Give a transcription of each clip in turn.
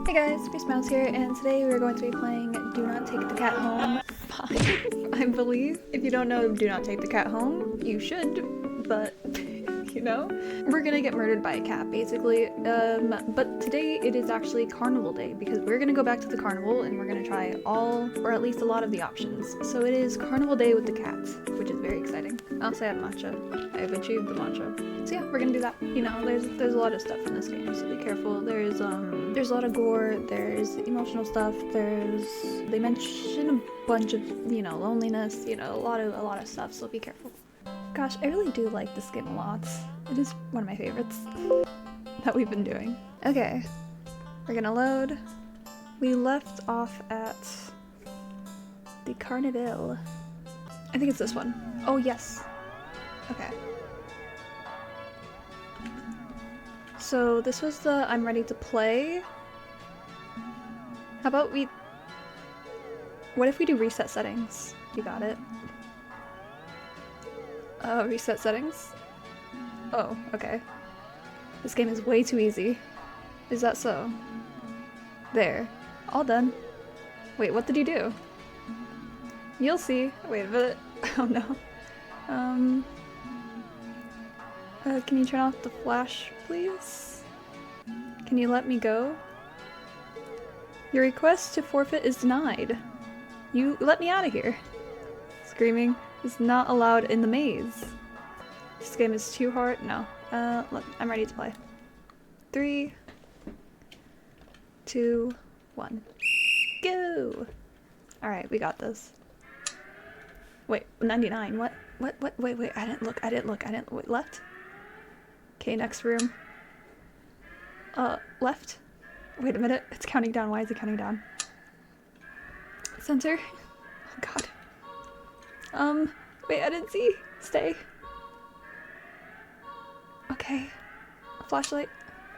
Hey guys, BriSmiles here, and today we're going to be playing Do Not Take the Cat Home 5, I believe. If you don't know Do Not Take the Cat Home, you should, but, you know. We're gonna get murdered by a cat, basically, but today it is actually Carnival Day, because we're gonna go back to the carnival and we're gonna try all, or at least a lot of the options. So it is Carnival Day with the cats, which is very exciting. Also, I have matcha. I have achieved the matcha. So yeah, we're gonna do that. You know, there's a lot of stuff in this game, so be careful. There's a lot of gore, there's emotional stuff, they mention a bunch of, you know, loneliness, you know, a lot of stuff, so be careful. Gosh, I really do like this game a lot. It is one of my favorites that we've been doing. Okay, we're gonna load. We left off at the Carnival. I think it's this one. Oh yes. Okay. So this was the I'm ready to play. How about what if we do reset settings? You got it. Reset settings? Oh, okay. This game is way too easy. Is that so? There. All done. Wait, what did you do? You'll see. Wait a minute. Oh no. Can you turn off the flash, please? Can you let me go? Your request to forfeit is denied. You let me out of here. Screaming is not allowed in the maze. This game is too hard. No. Look, I'm ready to play. 3, 2, 1. Go! Alright, we got this. Wait, 99. What? Wait, I didn't look. Wait, left? Okay, next room. Left? Wait a minute, it's counting down. Why is it counting down? Center? Oh god. Wait, I didn't see. Stay. Okay. Flashlight.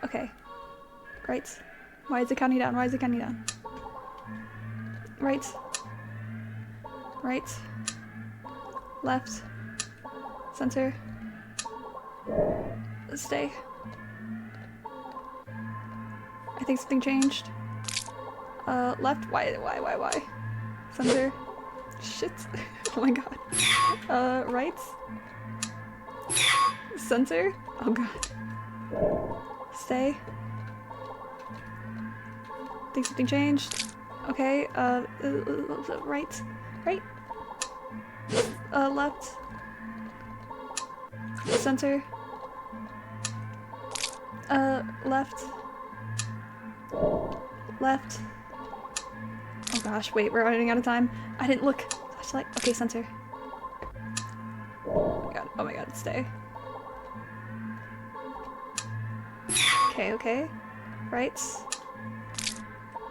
Okay. Right. Why is it counting down? Right. Right. Left. Center. Stay. I think something changed. Left? Why? Center. Shit. Oh my god. Right? Center? Oh god. Stay. Think something changed. Okay, right? Right? Left? Center? Left? Left? Oh gosh, wait, we're running out of time. I didn't look. Flashlight. Okay, center. Oh my god, stay. Okay. Right.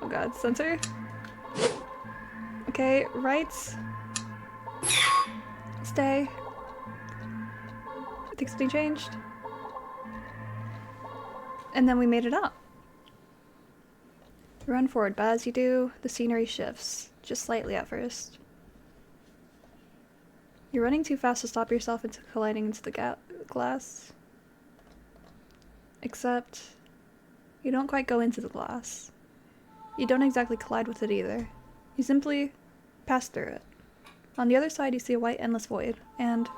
Oh god, center. Okay, right. Stay. I think something changed. And then we made it up. Run forward, but as you do, the scenery shifts, just slightly at first. You're running too fast to stop yourself into colliding into the glass. Except, you don't quite go into the glass. You don't exactly collide with it either. You simply pass through it. On the other side, you see a white endless void, and...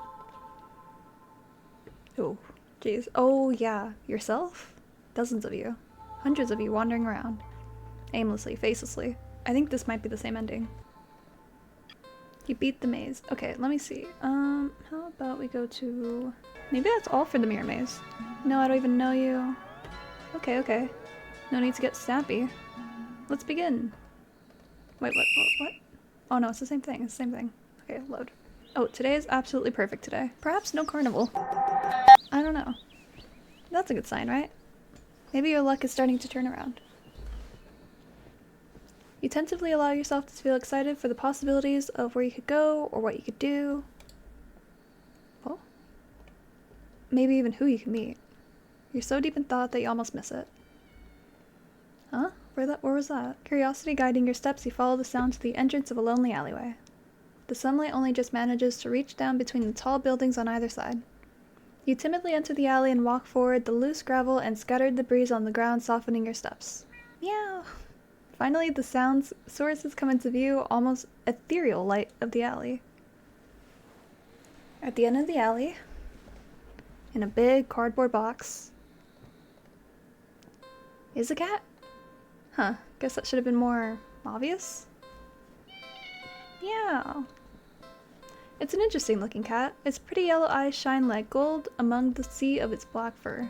Oh, jeez. Oh yeah, yourself? Dozens of you. Hundreds of you wandering around. Aimlessly, facelessly. I think this might be the same ending. You beat the maze. Okay, let me see. How about we go to... Maybe that's all for the mirror maze. No, I don't even know you. Okay. No need to get snappy. Let's begin. Wait, what? Oh no, it's the same thing. Okay, load. Oh, today is absolutely perfect today. Perhaps no carnival. I don't know. That's a good sign, right? Maybe your luck is starting to turn around. You tentatively allow yourself to feel excited for the possibilities of where you could go or what you could do. Well, maybe even who you can meet. You're so deep in thought that you almost miss it. Huh? Where was that? Curiosity guiding your steps, you follow the sound to the entrance of a lonely alleyway. The sunlight only just manages to reach down between the tall buildings on either side. You timidly enter the alley and walk forward, the loose gravel and scattered debris on the ground softening your steps. Meow! Finally, the sound sources come into view, almost ethereal light of the alley. At the end of the alley, in a big cardboard box, is a cat? Huh, guess that should have been more obvious. Yeah. It's an interesting looking cat. Its pretty yellow eyes shine like gold among the sea of its black fur.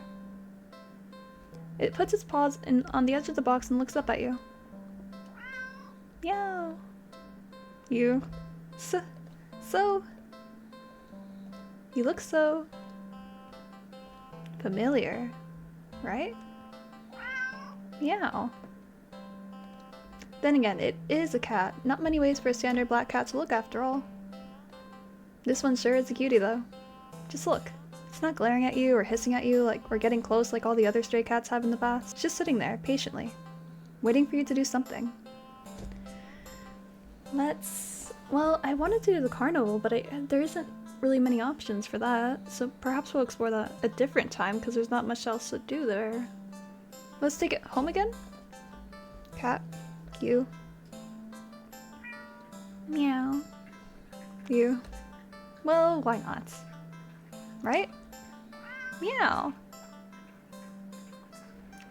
It puts its paws on the edge of the box and looks up at you. Meow. You. So. You look so familiar, right? Meow. Then again, it is a cat. Not many ways for a standard black cat to look after all. This one sure is a cutie though. Just look. It's not glaring at you or hissing at you or getting close like all the other stray cats have in the past. It's just sitting there, patiently, waiting for you to do something. Well, I wanted to do the carnival, but there isn't really many options for that, so perhaps we'll explore that a different time because there's not much else to do there. Let's take it home again? Cat. You. Meow. You. Well, why not? Right? Meow.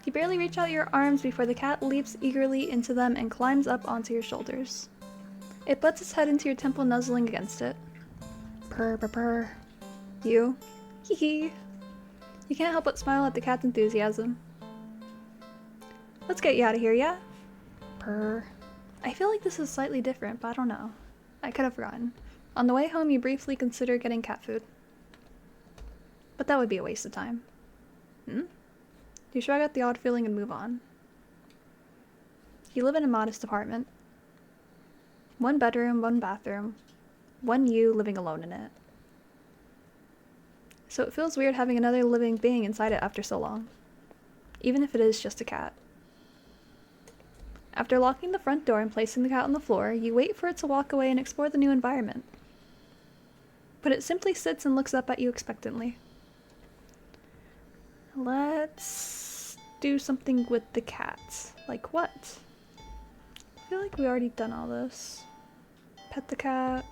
You barely reach out your arms before the cat leaps eagerly into them and climbs up onto your shoulders. It butts its head into your temple, nuzzling against it. Purr, purr, purr. You. Hee hee. You can't help but smile at the cat's enthusiasm. Let's get you out of here, yeah? Purr. I feel like this is slightly different, but I don't know. I could have forgotten. On the way home, you briefly consider getting cat food. But that would be a waste of time. You shrug at the odd feeling and move on. You live in a modest apartment. 1 bedroom, 1 bathroom. 1 you living alone in it. So it feels weird having another living being inside it after so long. Even if it is just a cat. After locking the front door and placing the cat on the floor, you wait for it to walk away and explore the new environment. But it simply sits and looks up at you expectantly. Let's do something with the cat. Like what? I feel like we already done all this. Pet the cat.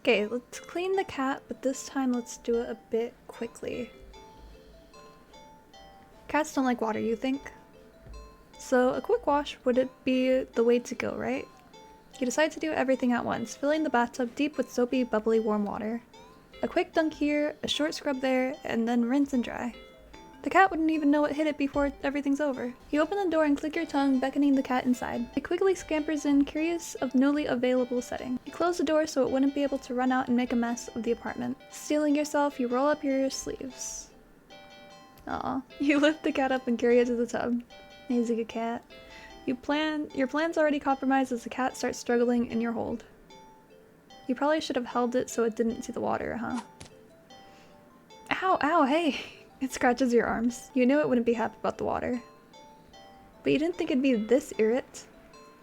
Okay, let's clean the cat, but this time let's do it a bit quickly. Cats don't like water, you think? So a quick wash would be the way to go, right? You decide to do everything at once, filling the bathtub deep with soapy, bubbly, warm water. A quick dunk here, a short scrub there, and then rinse and dry. The cat wouldn't even know what hit it before everything's over. You open the door and click your tongue, beckoning the cat inside. It quickly scampers in, curious of newly available setting. You close the door so it wouldn't be able to run out and make a mess of the apartment. Stealing yourself, you roll up your sleeves. Aw. You lift the cat up and carry it to the tub. He's a good cat. Your plan's already compromised as the cat starts struggling in your hold. You probably should have held it so it didn't see the water, huh? Ow, ow, hey! It scratches your arms. You knew it wouldn't be happy about the water. But you didn't think it'd be this irrit.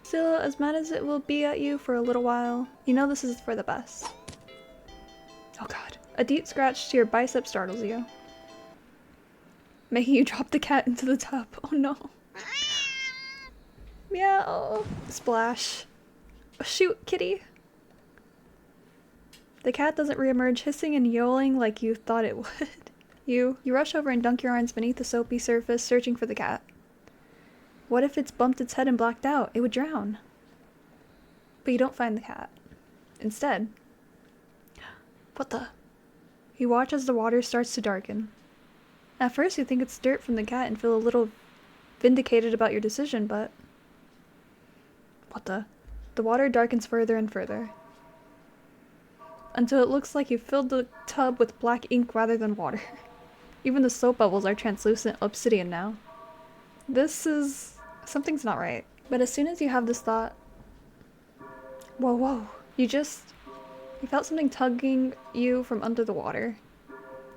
Still, as mad as it will be at you for a little while, you know this is for the best. Oh god. A deep scratch to your bicep startles you, making you drop the cat into the tub. Oh no. Meow. Splash. Oh, shoot, kitty. The cat doesn't reemerge, hissing and yowling like you thought it would. You rush over and dunk your arms beneath the soapy surface, searching for the cat. What if it's bumped its head and blacked out? It would drown. But you don't find the cat. Instead, what the? You watch as the water starts to darken. At first you think it's dirt from the cat and feel a little vindicated about your decision, but what the? The water darkens further and further. Until it looks like you filled the tub with black ink rather than water. Even the soap bubbles are translucent obsidian now. Something's not right. But as soon as you have this thought, whoa, you felt something tugging you from under the water.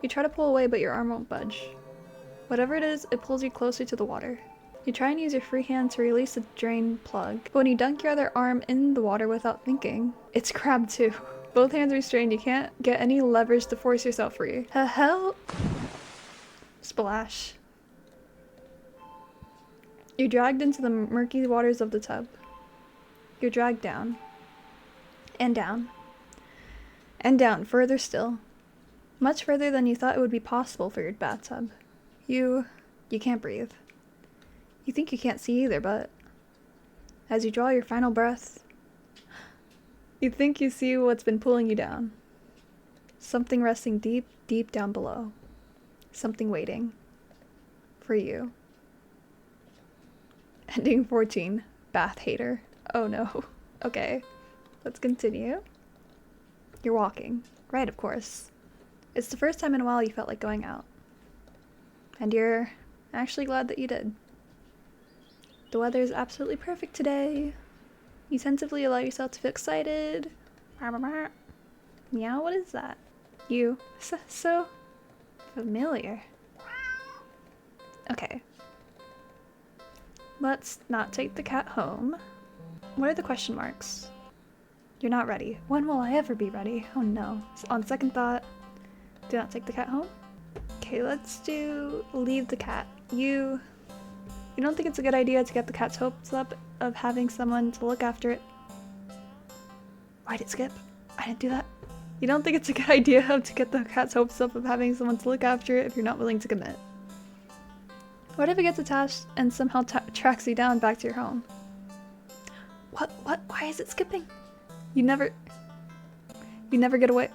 You try to pull away, but your arm won't budge. Whatever it is, it pulls you closer to the water. You try and use your free hand to release the drain plug, but when you dunk your other arm in the water without thinking, it's grabbed too. Both hands restrained, you can't get any leverage to force yourself free. Help! Splash. You're dragged into the murky waters of the tub. You're dragged down. And down. And down, further still. Much further than you thought it would be possible for your bathtub. You can't breathe. You think you can't see either, but as you draw your final breath, you think you see what's been pulling you down. Something resting deep, deep down below. Something waiting. For you. Ending 14. Bath hater. Oh no. Okay. Let's continue. You're walking. Right, of course. It's the first time in a while you felt like going out. And you're actually glad that you did. The weather is absolutely perfect today. You tentatively allow yourself to feel excited. Meow, what is that? You. So familiar. Okay. Let's not take the cat home. What are the question marks? You're not ready. When will I ever be ready? Oh no. On second thought, do not take the cat home. Okay, let's do leave the cat. You don't think it's a good idea to get the cat's hopes up of having someone to look after it? Why'd it skip? I didn't do that. You don't think it's a good idea to get the cat's hopes up of having someone to look after it if you're not willing to commit? What if it gets attached and somehow tracks you down back to your home? What? Why is it skipping? You never get away.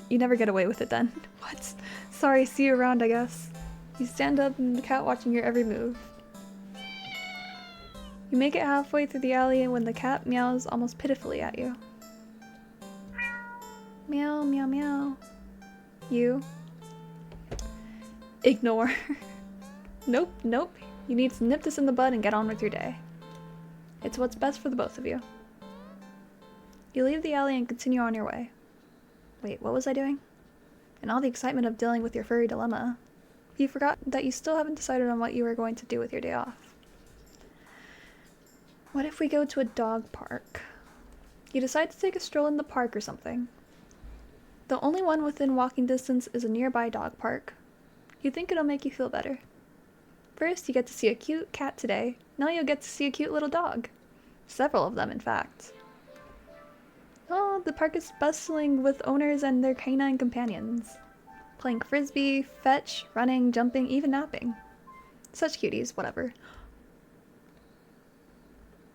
You never get away with it then. What? Sorry, see you around, I guess. You stand up and the cat watching your every move. You make it halfway through the alley when the cat meows almost pitifully at you. Meow, meow, meow. You ignore. Nope. You need to nip this in the bud and get on with your day. It's what's best for the both of you. You leave the alley and continue on your way. Wait, what was I doing? In all the excitement of dealing with your furry dilemma, you forgot that you still haven't decided on what you are going to do with your day off. What if we go to a dog park? You decide to take a stroll in the park or something. The only one within walking distance is a nearby dog park. You think it'll make you feel better. First, you get to see a cute cat today. Now you'll get to see a cute little dog. Several of them, in fact. Oh, the park is bustling with owners and their canine companions. Playing frisbee, fetch, running, jumping, even napping. Such cuties, whatever.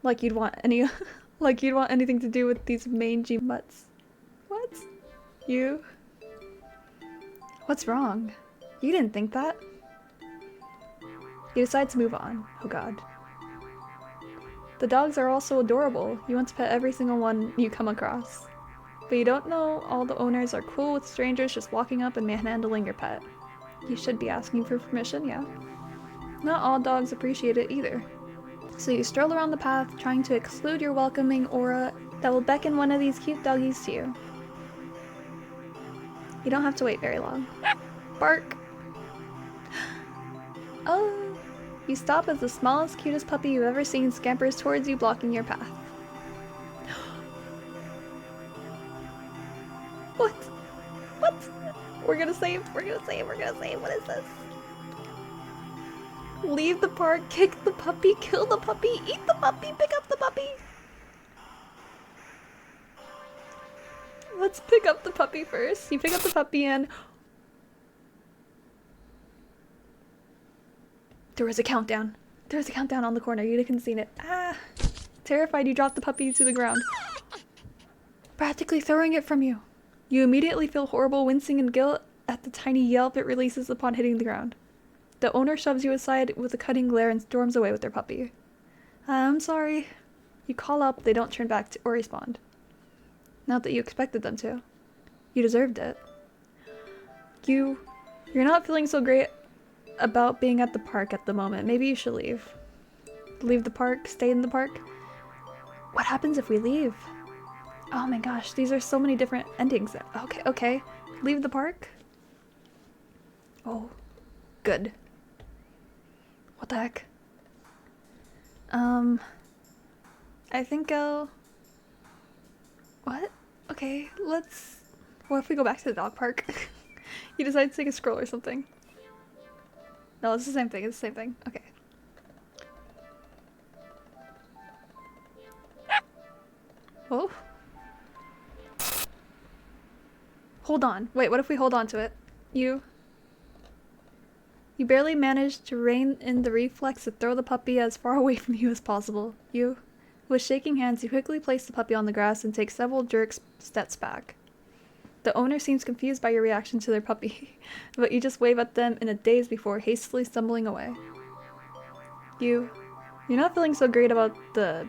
Like you'd want anything to do with these mangy mutts. What? You? What's wrong? You didn't think that? You decide to move on. Oh god. The dogs are also adorable. You want to pet every single one you come across. But you don't know all the owners are cool with strangers just walking up and manhandling your pet. You should be asking for permission, yeah. Not all dogs appreciate it either. So you stroll around the path, trying to exclude your welcoming aura that will beckon one of these cute doggies to you. You don't have to wait very long. Bark! Oh! You stop as the smallest, cutest puppy you've ever seen scampers towards you, blocking your path. What? What? We're gonna save, what is this? Leave the park, kick the puppy, kill the puppy, eat the puppy, pick up the puppy! Let's pick up the puppy first. You pick up the puppy and... There was a countdown. There was a countdown on the corner. You couldn't see it. Ah! Terrified, you dropped the puppy to the ground. Practically throwing it from you. You immediately feel horrible, wincing in guilt at the tiny yelp it releases upon hitting the ground. The owner shoves you aside with a cutting glare and storms away with their puppy. I'm sorry. You call up, they don't turn back or respond. Not that you expected them to. You deserved it. You're not feeling so great about being at the park at the moment. Maybe you should leave. Leave the park? Stay in the park? What happens if we leave? Oh my gosh, these are so many different endings. Okay. Leave the park? Oh, good. What the heck? I think I'll... What? Okay, let's... What if we go back to the dog park? You decide to take a stroll or something. No, it's the same thing. Okay. Oh. Hold on. Wait, what if we hold on to it? You barely managed to rein in the reflex to throw the puppy as far away from you as possible. With shaking hands, you quickly place the puppy on the grass and take several steps back. The owner seems confused by your reaction to their puppy, but you just wave at them in a daze before hastily stumbling away. You're not feeling so great about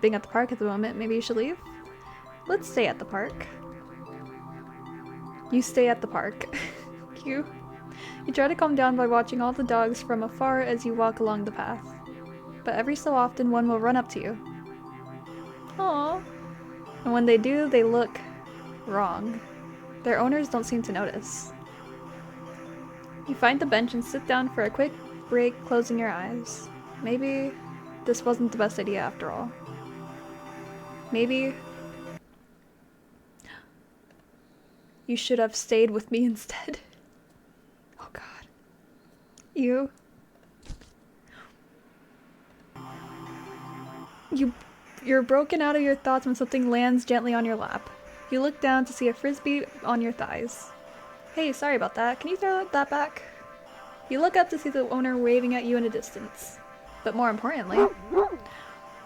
being at the park at the moment. Maybe you should leave? Let's stay at the park. You stay at the park. You try to calm down by watching all the dogs from afar as you walk along the path. But every so often one will run up to you. Aww. And when they do, they look wrong. Their owners don't seem to notice. You find the bench and sit down for a quick break, closing your eyes. Maybe this wasn't the best idea after all. Maybe you should have stayed with me instead. Oh god. You're broken out of your thoughts when something lands gently on your lap. You look down to see a frisbee on your thighs. Hey, sorry about that. Can you throw that back? You look up to see the owner waving at you in the distance. But more importantly,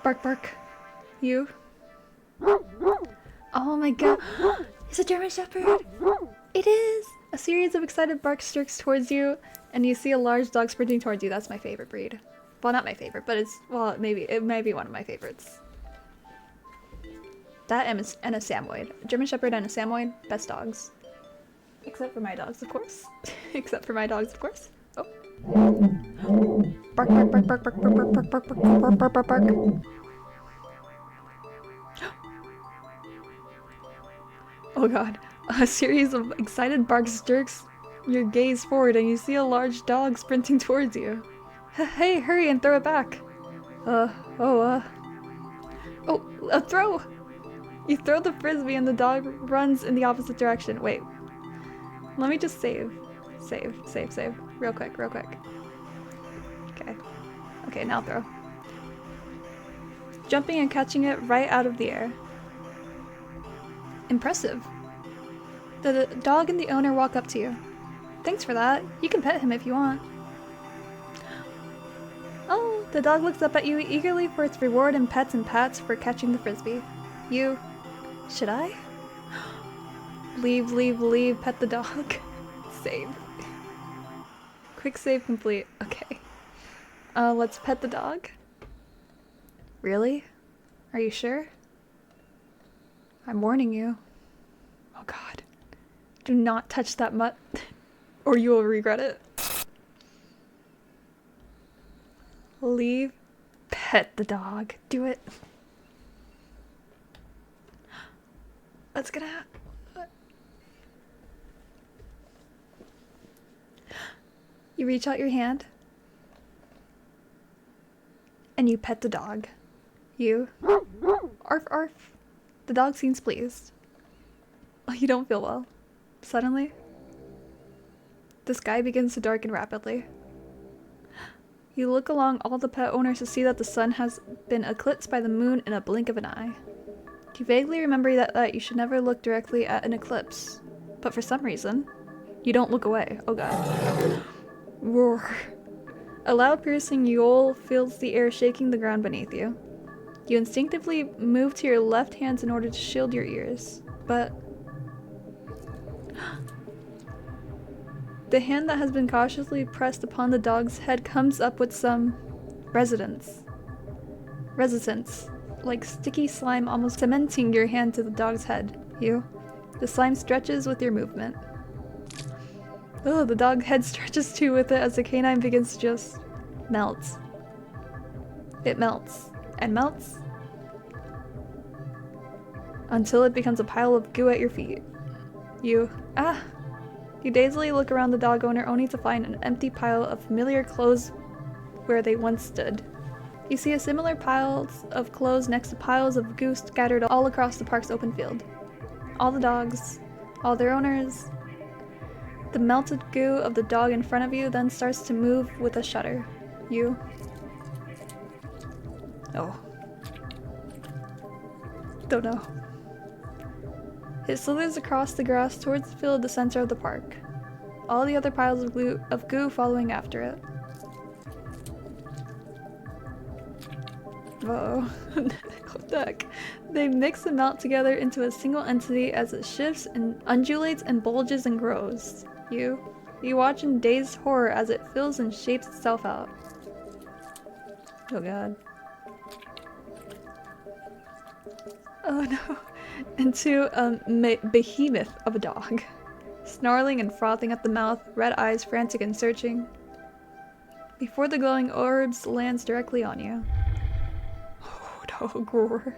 bark bark. Oh my god. It's a German Shepherd! It is! A series of excited barks jerks towards you, and you see a large dog sprinting towards you. That's my favorite breed. Well, not my favorite, but it might be one of my favorites. That and a Samoyed. A German Shepherd and a Samoyed, best dogs. Except for my dogs, of course. Except for my dogs, of course. Oh. Bark, bark, bark, bark, bark, bark, bark, bark, bark, bark, bark, bark, bark. Oh god. A series of excited barks jerks your gaze forward and you see a large dog sprinting towards you. Hey, hurry and throw it back. Throw! You throw the frisbee and the dog runs in the opposite direction. Wait. Let me just save. Save. Real quick. Okay. Okay, now throw. Jumping and catching it right out of the air. Impressive. The dog and the owner walk up to you. Thanks for that. You can pet him if you want. Oh, the dog looks up at you eagerly for its reward and pets and pats for catching the frisbee. Should I? Leave, pet the dog. Save. Quick save complete. Okay. Let's pet the dog. Really? Are you sure? I'm warning you. Oh god. Do not touch that mutt, or you will regret it. Leave. Pet the dog. Do it. What's gonna happen? You reach out your hand. And you pet the dog. Arf arf. The dog seems pleased. Oh, you don't feel well. Suddenly, the sky begins to darken rapidly. You look along all the pet owners to see that the sun has been eclipsed by the moon in a blink of an eye. You vaguely remember that you should never look directly at an eclipse, but for some reason, you don't look away. Oh god. Roar. A loud piercing yowl fills the air, shaking the ground beneath you. You instinctively move to your left hands in order to shield your ears, but the hand that has been cautiously pressed upon the dog's head comes up with some resistance, like sticky slime almost cementing your hand to the dog's head. The slime stretches with your movement. Oh, the dog head stretches too with it as the canine begins to just melt. It melts and melts until it becomes a pile of goo at your feet. You dazedly look around the dog owner only to find an empty pile of familiar clothes where they once stood. You see a similar piles of clothes next to piles of goo scattered all across the park's open field. All the dogs, all their owners. The melted goo of the dog in front of you then starts to move with a shudder. Oh. Don't know. It slithers across the grass towards the field at the center of the park. All the other piles of goo following after it. Whoa. What the heck? They mix and melt together into a single entity as it shifts and undulates and bulges and grows. You watch in dazed horror as it fills and shapes itself out. Oh god. Oh no. Into a behemoth of a dog. Snarling and frothing at the mouth, red eyes frantic and searching. Before the glowing orbs lands directly on you. Oh no, roar.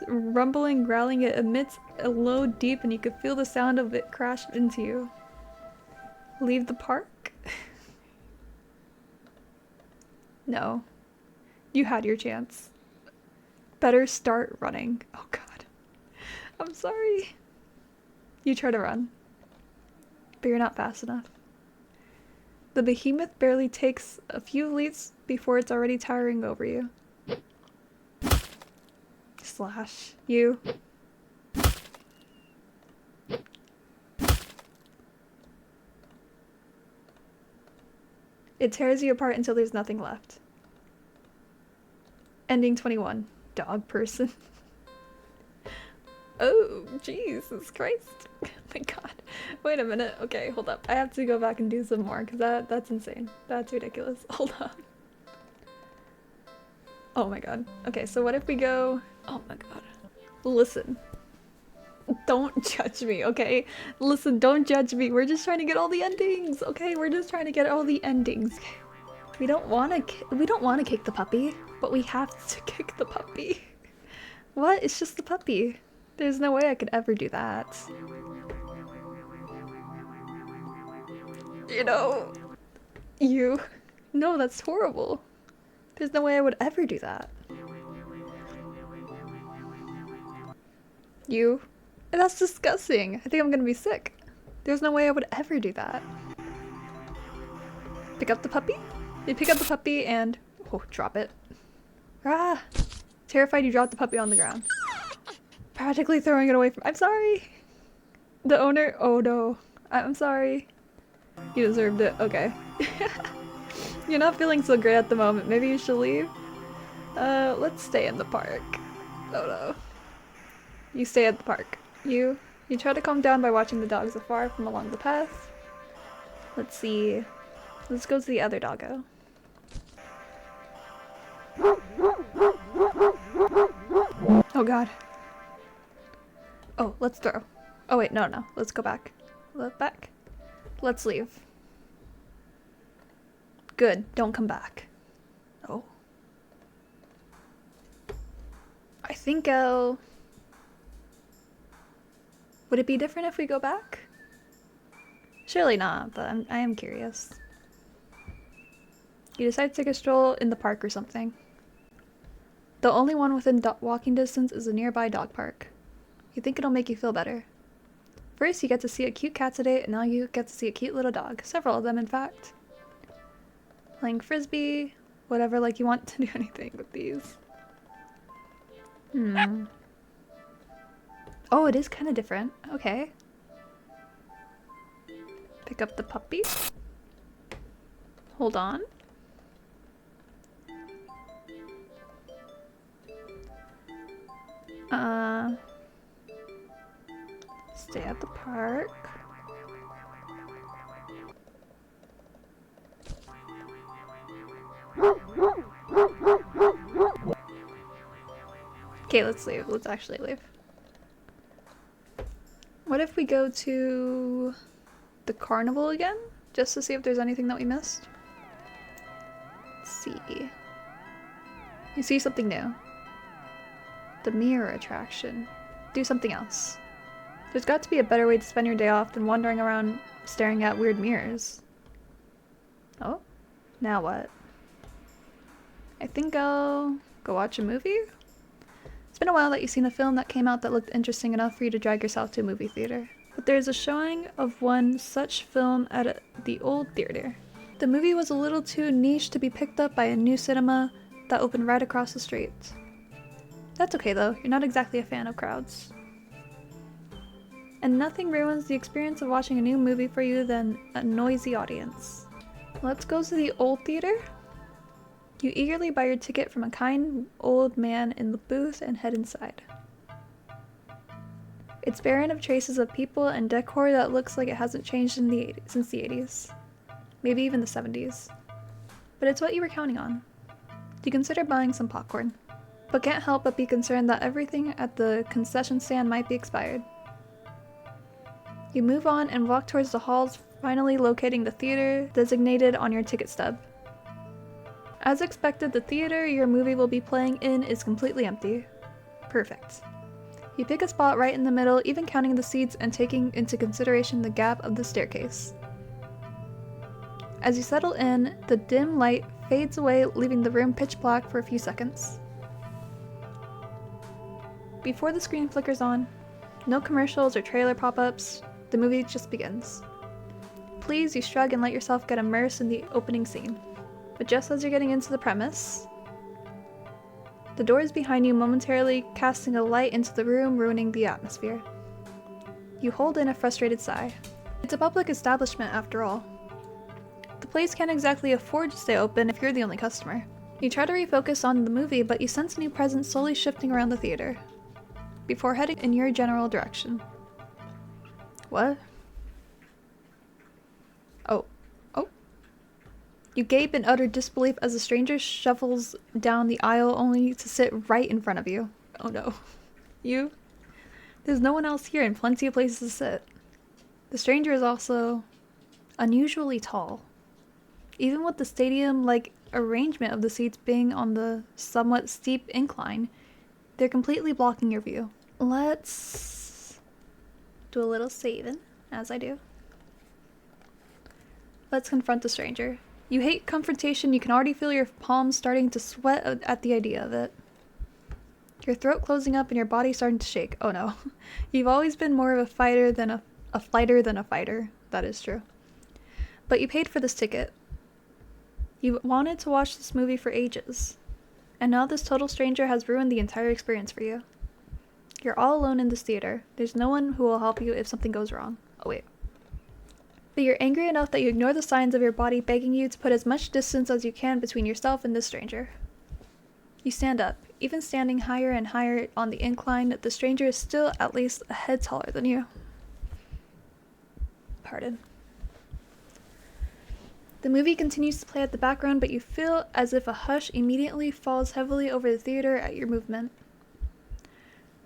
Rumbling, growling, it emits a low deep and you can feel the sound of it crash into you. Leave the park? No. You had your chance. Better start running. Oh god. I'm sorry. You try to run. But you're not fast enough. The behemoth barely takes a few leaps before it's already towering over you. Slash. You. It tears you apart until there's nothing left. Ending 21. Dog person. Oh, Jesus Christ. Oh my god. Wait a minute. Okay, hold up. I have to go back and do some more because that's insane. That's ridiculous. Hold on. Oh my god. Okay, so what if we go... Oh my god. Listen. Don't judge me, okay? Listen, don't judge me. We're just trying to get all the endings, okay? We're just trying to get all the endings. We don't want to kick the puppy, but we have to kick the puppy. What? It's just the puppy. There's no way I could ever do that. You know, no, that's horrible. There's no way I would ever do that. That's disgusting. I think I'm gonna be sick. There's no way I would ever do that. Pick up the puppy? You pick up the puppy and... Oh, drop it. Ah! Terrified you dropped the puppy on the ground. Practically throwing it away from... I'm sorry! The owner... Oh no. I'm sorry. You deserved it. Okay. You're not feeling so great at the moment. Maybe you should leave? Let's stay in the park. Oh no. You stay at the park. You try to calm down by watching the dogs afar from along the path. Let's see. Let's go to the other doggo. Oh god. Oh, let's throw. Oh wait, no. Let's go back. Back. Let's leave. Good. Don't come back. Oh. I think I'll... Would it be different if we go back? Surely not, but I am curious. You decide to take a stroll in the park or something. The only one within walking distance is a nearby dog park. You think it'll make you feel better. First, you get to see a cute cat today, and now you get to see a cute little dog. Several of them, in fact. Playing frisbee, whatever, like you want to do anything with these. Oh, it is kind of different. Okay. Pick up the puppy. Hold on. Stay at the park. Okay, let's leave. Let's actually leave. What if we go to the carnival again? Just to see if there's anything that we missed? Let's see. You see something new. The mirror attraction. Do something else. There's got to be a better way to spend your day off than wandering around staring at weird mirrors. Oh? Now what? I think I'll go watch a movie? It's been a while that you've seen a film that came out that looked interesting enough for you to drag yourself to a movie theater. But there's a showing of one such film at the old theater. The movie was a little too niche to be picked up by a new cinema that opened right across the street. That's okay though, you're not exactly a fan of crowds. And nothing ruins the experience of watching a new movie for you than a noisy audience. Let's go to the old theater. You eagerly buy your ticket from a kind old man in the booth and head inside. It's barren of traces of people and decor that looks like it hasn't changed since the 80s. Maybe even the 70s. But it's what you were counting on. You consider buying some popcorn, but can't help but be concerned that everything at the concession stand might be expired. You move on and walk towards the halls, finally locating the theater designated on your ticket stub. As expected, the theater your movie will be playing in is completely empty. Perfect. You pick a spot right in the middle, even counting the seats and taking into consideration the gap of the staircase. As you settle in, the dim light fades away, leaving the room pitch black for a few seconds. Before the screen flickers on, no commercials or trailer pop-ups, the movie just begins. Pleased, you shrug and let yourself get immersed in the opening scene. But just as you're getting into the premise, the doors behind you momentarily casting a light into the room, ruining the atmosphere. You hold in a frustrated sigh. It's a public establishment after all. The place can't exactly afford to stay open if you're the only customer. You try to refocus on the movie, but you sense a new presence slowly shifting around the theater, before heading in your general direction. What? Oh. You gape in utter disbelief as a stranger shuffles down the aisle only to sit right in front of you. Oh no. You? There's no one else here and plenty of places to sit. The stranger is also unusually tall. Even with the stadium-like arrangement of the seats being on the somewhat steep incline, they're completely blocking your view. Let's do a little saving, as I do. Let's confront the stranger. You hate confrontation, you can already feel your palms starting to sweat at the idea of it. Your throat closing up and your body starting to shake. Oh no. You've always been more of a fighter than a fighter than a fighter. That is true. But you paid for this ticket. You wanted to watch this movie for ages. And now this total stranger has ruined the entire experience for you. You're all alone in this theater. There's no one who will help you if something goes wrong. Oh wait. But you're angry enough that you ignore the signs of your body begging you to put as much distance as you can between yourself and this stranger. You stand up. Even standing higher and higher on the incline, the stranger is still at least a head taller than you. Pardon. The movie continues to play at the background, but you feel as if a hush immediately falls heavily over the theater at your movement.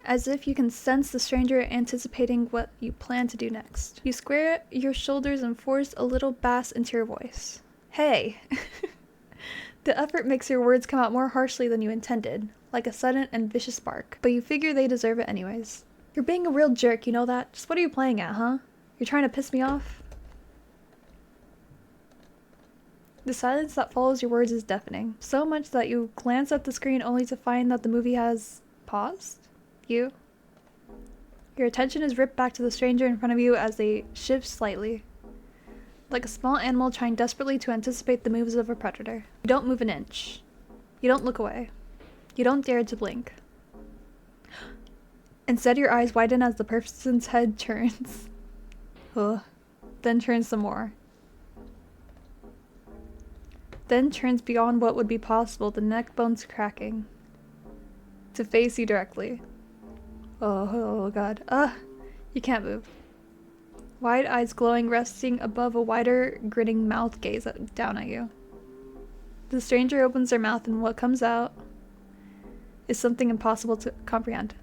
As if you can sense the stranger anticipating what you plan to do next. You square your shoulders and force a little bass into your voice. Hey! The effort makes your words come out more harshly than you intended, like a sudden and vicious bark, but you figure they deserve it anyways. You're being a real jerk, you know that? Just what are you playing at, huh? You're trying to piss me off? The silence that follows your words is deafening, so much that you glance at the screen only to find that the movie has paused. Your attention is ripped back to the stranger in front of you as they shift slightly, like a small animal trying desperately to anticipate the moves of a predator. You don't move an inch. You don't look away. You don't dare to blink. Instead, your eyes widen as the person's head turns. Then turns some more. Then turns beyond what would be possible, the neck bones cracking, to face you directly. Oh god. You can't move. Wide eyes glowing, resting above a wider, grinning mouth gaze down at you. The stranger opens their mouth and what comes out is something impossible to comprehend.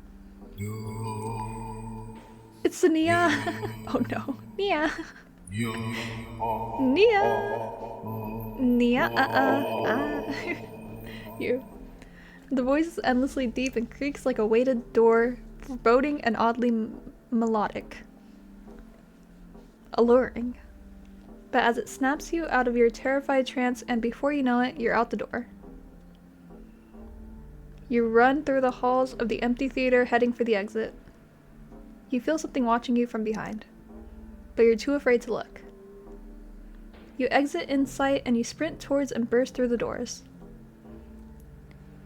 It's the Nia! Oh no. Nia! Nia! You. The voice is endlessly deep and creaks like a weighted door, foreboding and oddly melodic. Alluring. But as it snaps you out of your terrified trance, and before you know it, you're out the door. You run through the halls of the empty theater, heading for the exit. You feel something watching you from behind, but you're too afraid to look. You exit in sight and you sprint towards and burst through the doors.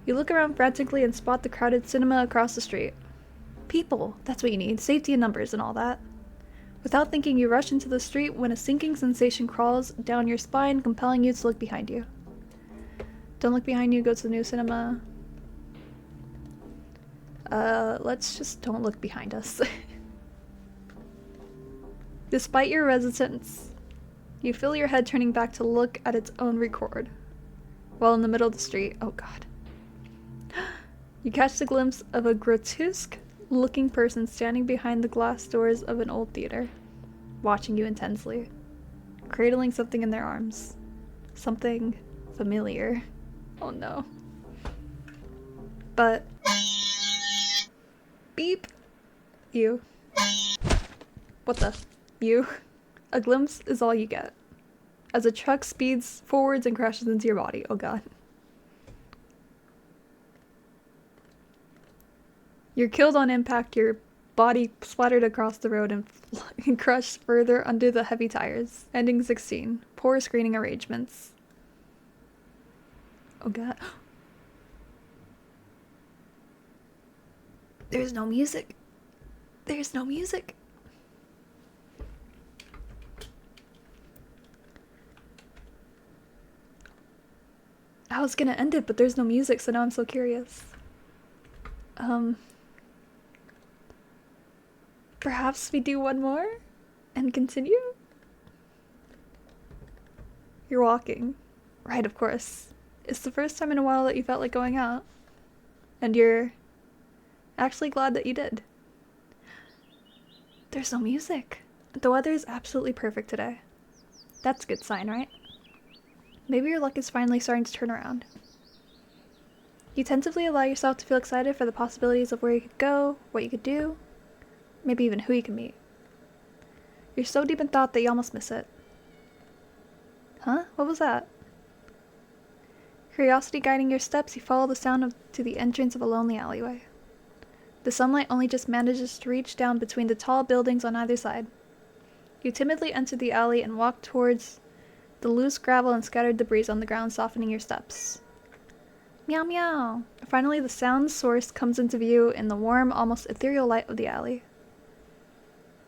You look around frantically and spot the crowded cinema across the street. People, that's what you need, safety in numbers and all that. Without thinking, you rush into the street when a sinking sensation crawls down your spine, compelling you to look behind you. Don't look behind you, go to the new cinema. Let's just don't look behind us. Despite your resistance, you feel your head turning back to look at its own record. While in the middle of the street, oh god. You catch the glimpse of a grotesque-looking person standing behind the glass doors of an old theater, watching you intensely, cradling something in their arms. Something familiar. Oh no. But... beep! You. What the? You. A glimpse is all you get, as a truck speeds forwards and crashes into your body. Oh god. You're killed on impact, your body splattered across the road and crushed further under the heavy tires. Ending 16. Poor screening arrangements. Oh god. There's no music. There's no music. I was gonna end it, but there's no music, so now I'm so curious. Perhaps we do one more and continue? You're walking. Right, of course. It's the first time in a while that you felt like going out. And you're actually glad that you did. There's no music. The weather is absolutely perfect today. That's a good sign, right? Maybe your luck is finally starting to turn around. You tentatively allow yourself to feel excited for the possibilities of where you could go, what you could do, maybe even who you can meet. You're so deep in thought that you almost miss it. Huh? What was that? Curiosity guiding your steps, you follow the sound to the entrance of a lonely alleyway. The sunlight only just manages to reach down between the tall buildings on either side. You timidly enter the alley and walk towards the loose gravel and scattered debris on the ground, softening your steps. Meow meow! Finally, the sound source comes into view in the warm, almost ethereal light of the alley.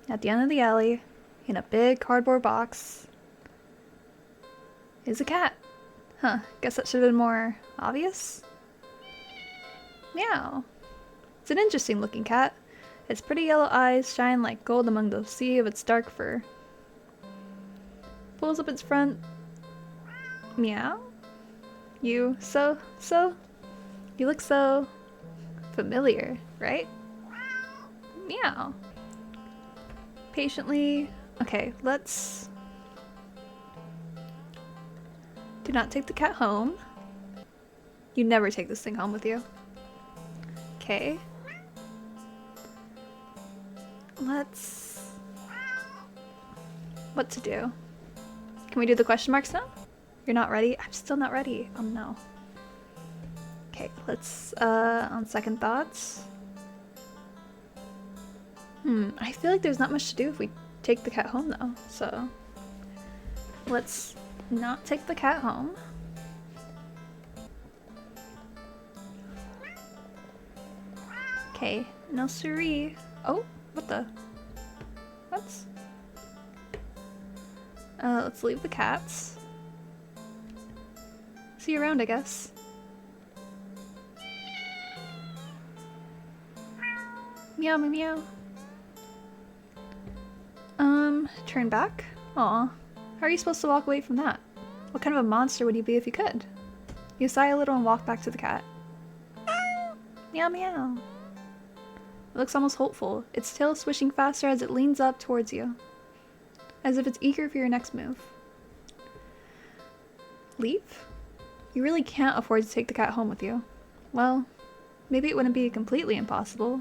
At the end of the alley, in a big cardboard box, is a cat. Huh, guess that should have been more obvious? Meow. It's an interesting looking cat. Its pretty yellow eyes shine like gold among the sea of its dark fur. Pulls up its front. Meow? You look so familiar, right? Meow. Patiently. Okay, let's... Do not take the cat home. You never take this thing home with you. Okay. Let's... What to do? Can we do the question marks now? You're not ready? I'm still not ready. Oh no. Okay, let's, on second thoughts. I feel like there's not much to do if we take the cat home though, so... Let's not take the cat home. Okay, no siree. Oh, what the? What? Let's leave the cats. See you around, I guess. Meow, meow, meow. Turn back? Aw. How are you supposed to walk away from that? What kind of a monster would you be if you could? You sigh a little and walk back to the cat. Meow, meow. It looks almost hopeful, its tail swishing faster as it leans up towards you, as if it's eager for your next move. Leave? You really can't afford to take the cat home with you. Well, maybe it wouldn't be completely impossible.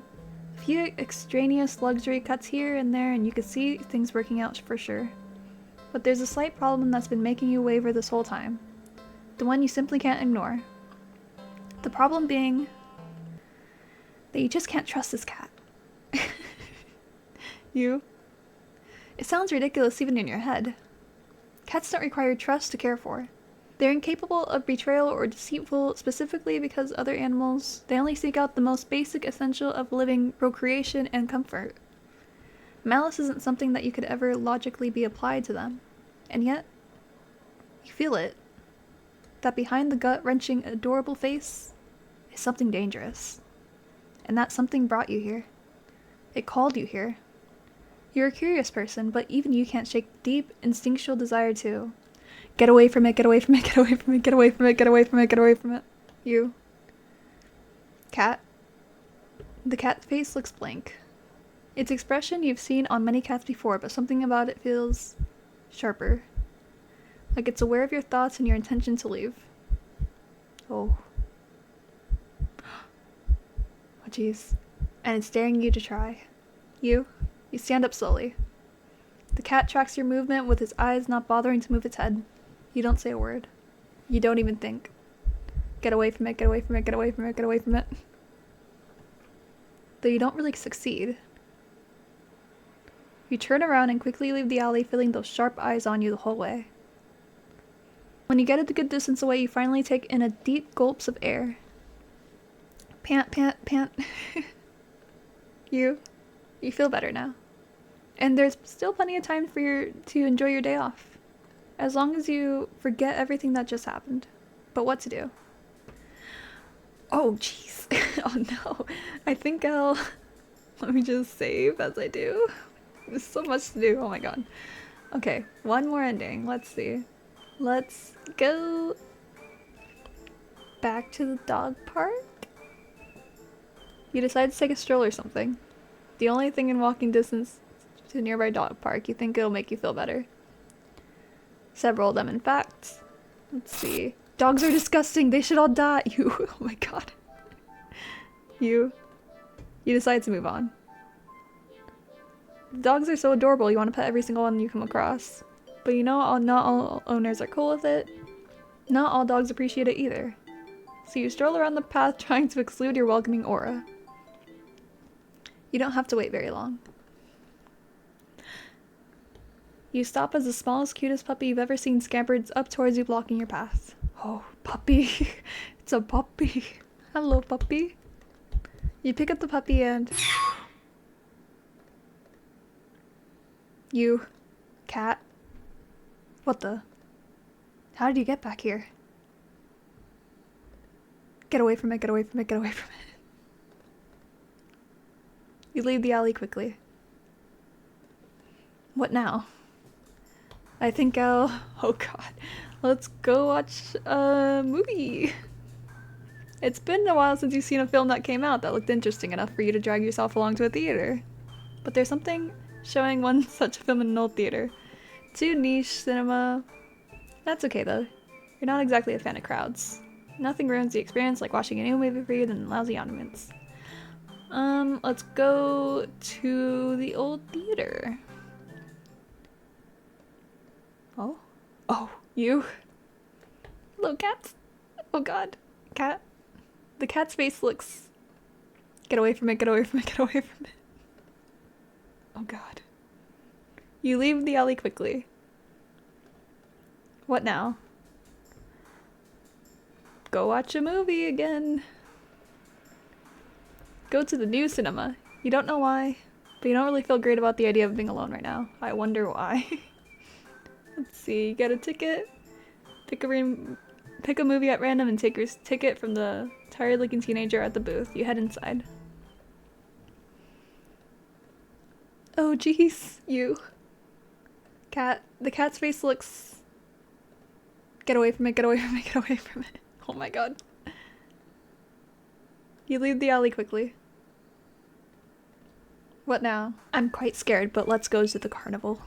A few extraneous luxury cuts here and there and you could see things working out for sure. But there's a slight problem that's been making you waver this whole time. The one you simply can't ignore. The problem being that you just can't trust this cat. You? It sounds ridiculous even in your head. Cats don't require trust to care for. They're incapable of betrayal or deceitful specifically because other animals, they only seek out the most basic essential of living, procreation and comfort. Malice isn't something that you could ever logically be applied to them. And yet, you feel it. That behind the gut-wrenching, adorable face is something dangerous. And that something brought you here. It called you here. You're a curious person, but even you can't shake the deep, instinctual desire to get away from it, get away from it, get away from it, get away from it, get away from it, get away from it. You. Cat. The cat face looks blank. Its expression you've seen on many cats before, but something about it feels sharper. Like it's aware of your thoughts and your intention to leave. Oh. Oh jeez. And it's daring you to try. You stand up slowly. The cat tracks your movement with its eyes not bothering to move its head. You don't say a word. You don't even think. Get away from it, get away from it, get away from it, get away from it. Though you don't really succeed. You turn around and quickly leave the alley, feeling those sharp eyes on you the whole way. When you get a good distance away, you finally take in a deep gulps of air. Pant, pant, pant. You feel better now. And there's still plenty of time to enjoy your day off. As long as you forget everything that just happened. But what to do? Oh, jeez. Oh, no. I think I'll... Let me just save as I do. There's so much to do. Oh, my god. Okay, one more ending. Let's see. Let's go back to the dog park. You decide to take a stroll or something. The only thing in walking distance to a nearby dog park. You think it'll make you feel better. Several of them, in fact. Let's see. Dogs are disgusting. They should all die. You. Oh my god. You decide to move on. The dogs are so adorable. You want to pet every single one you come across. But you know, not all owners are cool with it. Not all dogs appreciate it either. So you stroll around the path trying to exude your welcoming aura. You don't have to wait very long. You stop as the smallest, cutest puppy you've ever seen scampers up towards you, blocking your path. Oh, puppy. It's a puppy. Hello, puppy. You pick up the puppy and... You. Cat. What the? How did you get back here? Get away from it, get away from it, get away from it. You leave the alley quickly. What now? I think I'll... Oh god. Let's go watch a movie. It's been a while since you've seen a film that came out that looked interesting enough for you to drag yourself along to a theater. But there's something showing one such film in an old theater. Too niche cinema. That's okay though. You're not exactly a fan of crowds. Nothing ruins the experience like watching a new movie for you than lousy arguments. Let's go to the old theater. Oh? Oh, you? Hello, cat? Oh god. Cat? The cat's face looks... Get away from it, get away from it, get away from it. Oh god. You leave the alley quickly. What now? Go watch a movie again. Go to the new cinema. You don't know why, but you don't really feel great about the idea of being alone right now. I wonder why. Let's see, get a ticket, pick a movie at random and take your ticket from the tired-looking teenager at the booth. You head inside. Oh jeez, you. Cat. The cat's face looks... Get away from it, get away from it, get away from it. Oh my god. You leave the alley quickly. What now? I'm quite scared, but let's go to the carnival.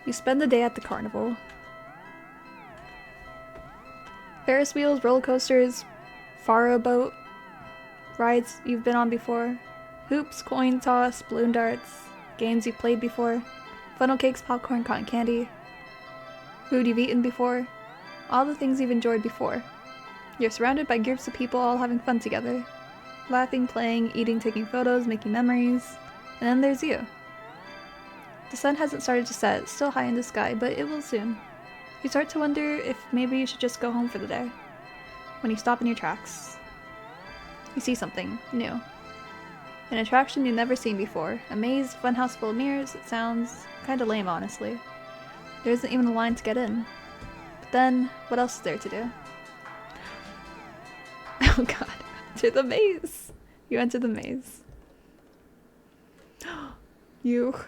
You spend the day at the carnival. Ferris wheels, roller coasters, faro boat, rides you've been on before, hoops, coin toss, balloon darts, games you've played before, funnel cakes, popcorn, cotton candy, food you've eaten before, all the things you've enjoyed before. You're surrounded by groups of people all having fun together, laughing, playing, eating, taking photos, making memories, and then there's you. The sun hasn't started to set, it's still high in the sky, but it will soon. You start to wonder if maybe you should just go home for the day. When you stop in your tracks, you see something new. An attraction you've never seen before. A maze, funhouse full of mirrors. It sounds kinda lame, honestly. There isn't even a line to get in. But then, what else is there to do? Oh god. Enter the maze! You enter the maze. You.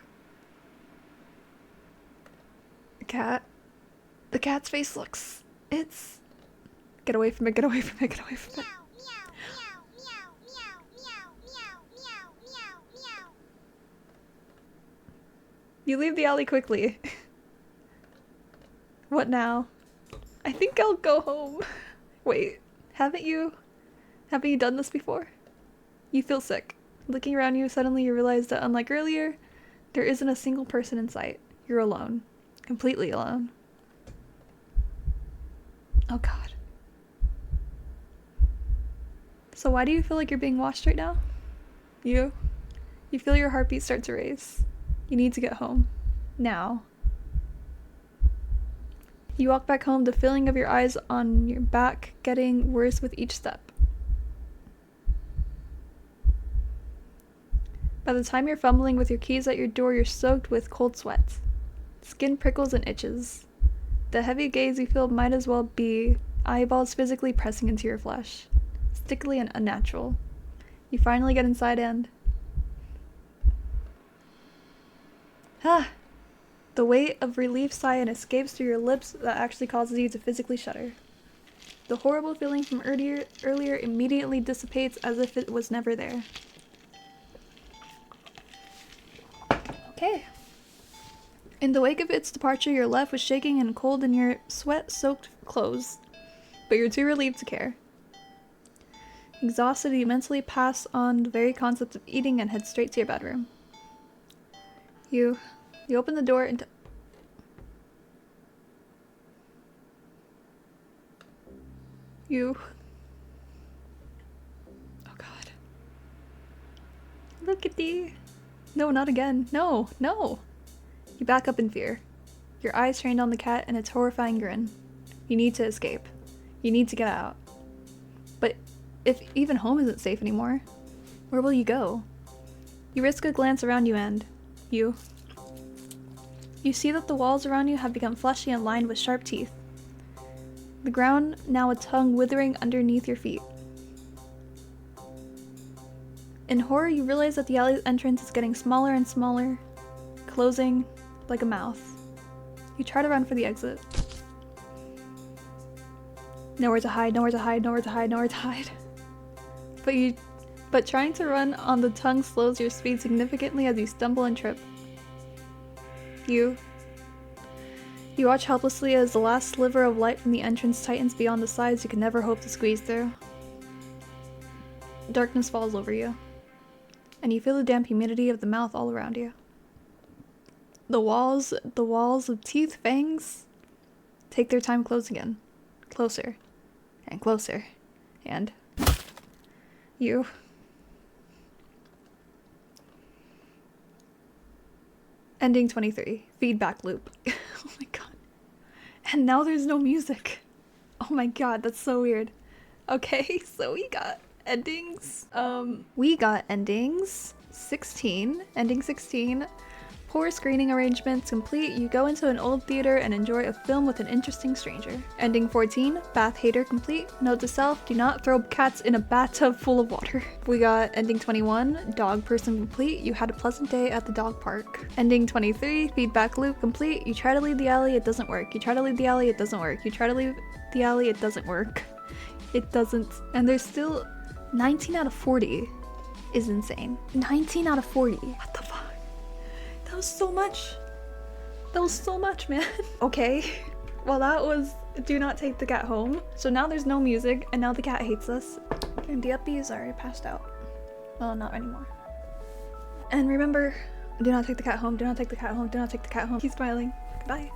The cat. The cat's face looks... It's... Get away from it, get away from it, get away from it. You leave the alley quickly. What now? I think I'll go home. Wait, haven't you done this before? You feel sick. Looking around you, suddenly you realize that unlike earlier, there isn't a single person in sight. You're alone. Completely alone. Oh god. So why do you feel like you're being watched right now? You feel your heartbeat start to race. You need to get home. Now. You walk back home, the feeling of your eyes on your back getting worse with each step. By the time you're fumbling with your keys at your door, you're soaked with cold sweat. Skin prickles and itches. The heavy gaze you feel might as well be eyeballs physically pressing into your flesh. Stickily and unnatural. You finally get inside and... The weight of relief sigh and escapes through your lips that actually causes you to physically shudder. The horrible feeling from earlier immediately dissipates as if it was never there. Okay. In the wake of its departure, you're left with shaking and cold in your sweat-soaked clothes, but you're too relieved to care. Exhausted, you mentally pass on the very concept of eating and head straight to your bedroom. You open the door and... Oh god. Look at thee. No, not again. No, no. You back up in fear. Your eyes trained on the cat and its horrifying grin. You need to escape. You need to get out. But if even home isn't safe anymore, where will you go? You risk a glance around you and... You see that the walls around you have become fleshy and lined with sharp teeth. The ground now a tongue withering underneath your feet. In horror, you realize that the alley's entrance is getting smaller and smaller, closing like a mouth. You try to run for the exit. Nowhere to hide, nowhere to hide, nowhere to hide, nowhere to hide. But trying to run on the tongue slows your speed significantly as you stumble and trip. You watch helplessly as the last sliver of light from the entrance tightens beyond the sides you could never hope to squeeze through. Darkness falls over you, and you feel the damp humidity of the mouth all around you. The walls of teeth, fangs, take their time closing in. Closer, and closer, and... You... Ending 23. Feedback loop. Oh my god. And now there's no music. Oh my god, that's so weird. Okay, so we got endings. We got endings 16. Ending 16. Poor screening arrangements complete. You go into an old theater and enjoy a film with an interesting stranger. Ending 14. Bath hater complete. Note to self, do not throw cats in a bathtub full of water. We got ending 21. Dog person complete. You had a pleasant day at the dog park. Ending 23. Feedback loop complete. You try to leave the alley, it doesn't work. You try to leave the alley, it doesn't work. You try to leave the alley, it doesn't work. It doesn't. And there's still 19 out of 40 is insane. 19 out of 40. What the fuck? That was so much. That was so much, man. Okay. Well, that was Do Not Take the Cat Home. So now there's no music, and now the cat hates us. And the uppies are passed out. Well, not anymore. And remember, do not take the cat home, do not take the cat home, do not take the cat home. Keep smiling. Goodbye.